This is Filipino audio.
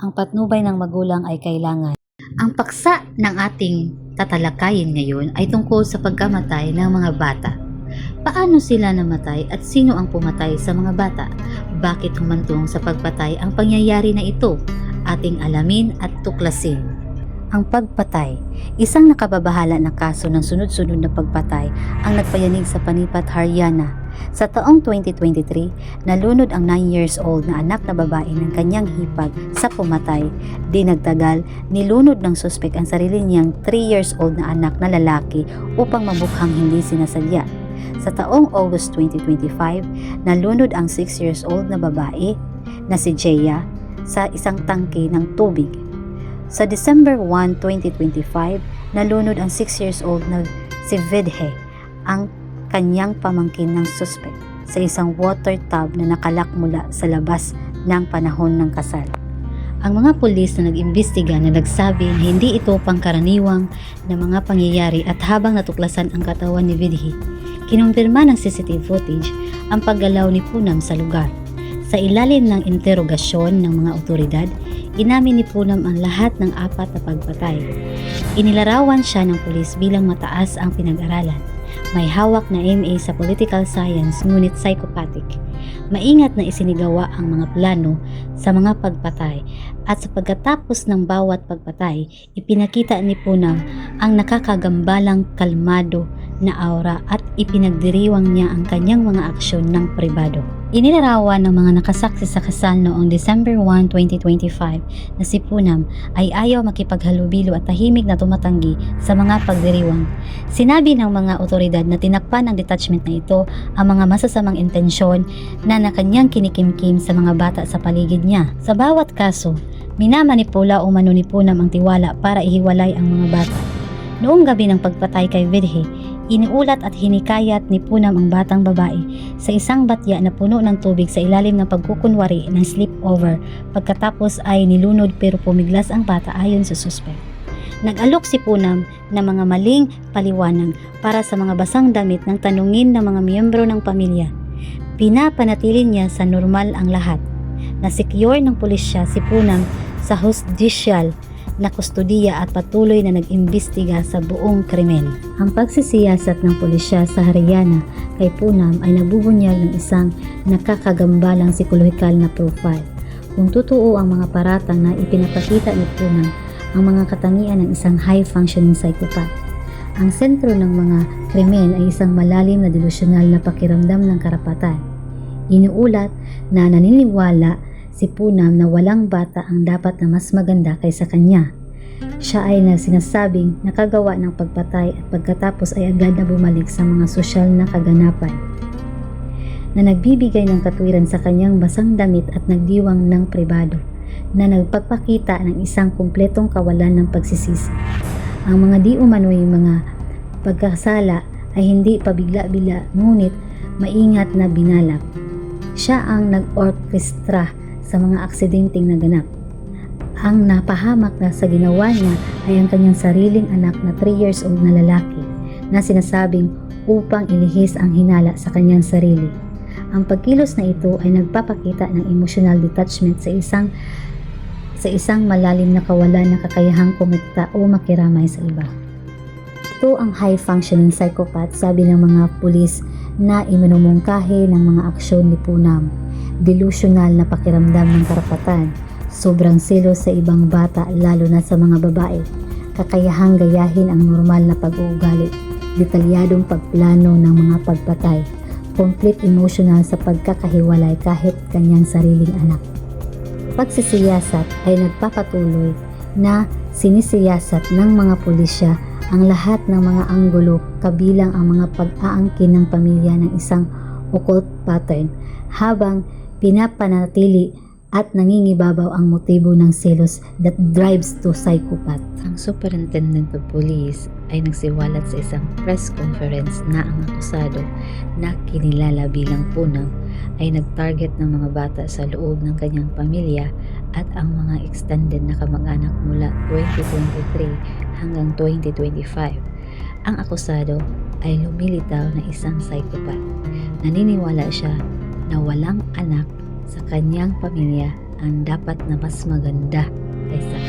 ang patnubay ng magulang ay kailangan. Ang paksa ng ating tatalakayin ngayon ay tungkol sa pagkamatay ng mga bata. Paano sila namatay at sino ang pumatay sa mga bata? Bakit humantong sa pagpatay ang pangyayari na ito? Ating alamin at tuklasin. Ang pagpatay, isang nakababahala na kaso ng sunod-sunod na pagpatay ang nagpayanig sa Panipat, Haryana. Sa taong 2023, nalunod ang 9 years old na anak na babae ng kanyang hipag sa pumatay. Di nagtagal, nilunod ng suspek ang sarili niyang 3 years old na anak na lalaki upang mamukhang hindi sinasadya. Sa taong August 2025, nalunod ang 6 years old na babae na si Jeya sa isang tangke ng tubig. Sa December 1, 2025, nalunod ang 6 years old na si Vidhe, ang kanyang pamangkin ng suspect, sa isang water tub na nakalak mula sa labas ng panahon ng kasal. Ang mga pulis na nag-imbestiga na nagsabi na hindi ito pangkaraniwang na mga pangyayari at habang natuklasan ang katawan ni Vidhe, kinumpirma ng CCTV footage ang paggalaw ni Poonam sa lugar. Sa ilalim ng interogasyon ng mga otoridad, inamin ni Poonam ang lahat ng 4 na pagpatay. Inilarawan siya ng pulis bilang mataas ang pinag-aralan. May hawak na MA sa Political Science ngunit psychopathic. Maingat na isinigawa ang mga plano sa mga pagpatay at sa pagkatapos ng bawat pagpatay, ipinakita ni Poonam ang nakakagambalang kalmado na aura at ipinagdiriwang niya ang kanyang mga aksyon ng pribado. Inilarawan ng mga nakasaksi sa kasal noong December 1, 2025 na si Poonam ay ayaw makipaghalubilo at tahimik na tumatanggi sa mga pagdiriwang. Sinabi ng mga otoridad na tinakpan ng detachment na ito ang mga masasamang intensyon na kanyang kinikimkim sa mga bata sa paligid niya. Sa bawat kaso, minamanipula o ni Poonam ang tiwala para ihiwalay ang mga bata. Noong gabi ng pagpatay kay Vidhe, iniulat at hinikayat ni Poonam ang batang babae sa isang batya na puno ng tubig sa ilalim ng pagkukunwari ng sleepover. Pagkatapos ay nilunod pero pumiglas ang bata ayon sa suspect. Nag-alok si Poonam ng mga maling paliwanag para sa mga basang damit ng tanungin ng mga miyembro ng pamilya. Pinapanatili niya sa normal ang lahat. Na-secure ng pulisya si Poonam sa judicial na kustodiya at patuloy na nag-imbestiga sa buong krimen. Ang pagsisiyasat ng pulisya sa Haryana kay Poonam ay nagbubunyag ng isang nakakagambalang psikolohikal na profile. Kung totoo ang mga paratang na ipinapakita ni Poonam, ang mga katangian ng isang high-functioning psychopath. Ang sentro ng mga krimen ay isang malalim na delusional na pakiramdam ng karapatan. Inuulat na naniniwala si Poonam na walang bata ang dapat na mas maganda kaysa kanya. Siya ay sinasabing nakagawa ng pagpatay at pagkatapos ay agad na bumalik sa mga sosyal na kaganapan na nagbibigay ng katwiran sa kanyang basang damit at nagdiwang ng pribado na nagpagpakita ng isang kumpletong kawalan ng pagsisisi. Ang mga di umano'y mga pagkasala ay hindi pabigla-bila ngunit maingat na binalak. Siya ang nag-orkestra sa mga aksidenteng naganap. Ang napahamak na sa ginawa niya ay ang kanyang sariling anak na 3 years old na lalaki na sinasabing upang ilihis ang hinala sa kanyang sarili. Ang pagkilos na ito ay nagpapakita ng emotional detachment sa isang malalim na kawalan ng kakayahang kumekta o makiramay sa iba. Ito ang high-functioning psychopath, sabi ng mga pulis na iminumungkahi ng mga aksyon ni Poonam. Delusional na pakiramdam ng karapatan, sobrang selos sa ibang bata lalo na sa mga babae, kakayahang gayahin ang normal na pag-uugali, detalyadong pagplano ng mga pagpatay, complete emotional sa pagkakahiwalay kahit kanyang sariling anak. Pagsisiyasat ay nagpapatuloy na sinisiyasat ng mga pulisya ang lahat ng mga anggulo kabilang ang mga pag-aangkin ng pamilya ng isang occult pattern habang pinapanatili at nangingibabaw ang motibo ng selos that drives to psychopath. Ang Superintendent of Police ay nagsiwalat sa isang press conference na ang akusado na kinilala bilang Poonam ay nag-target ng mga bata sa loob ng kanyang pamilya at ang mga extended na kamag-anak mula 2023 hanggang 2025. Ang akusado ay lumilitaw na isang psychopath. Naniniwala siya na walang anak sa kanyang pamilya ang dapat na mas maganda kaysa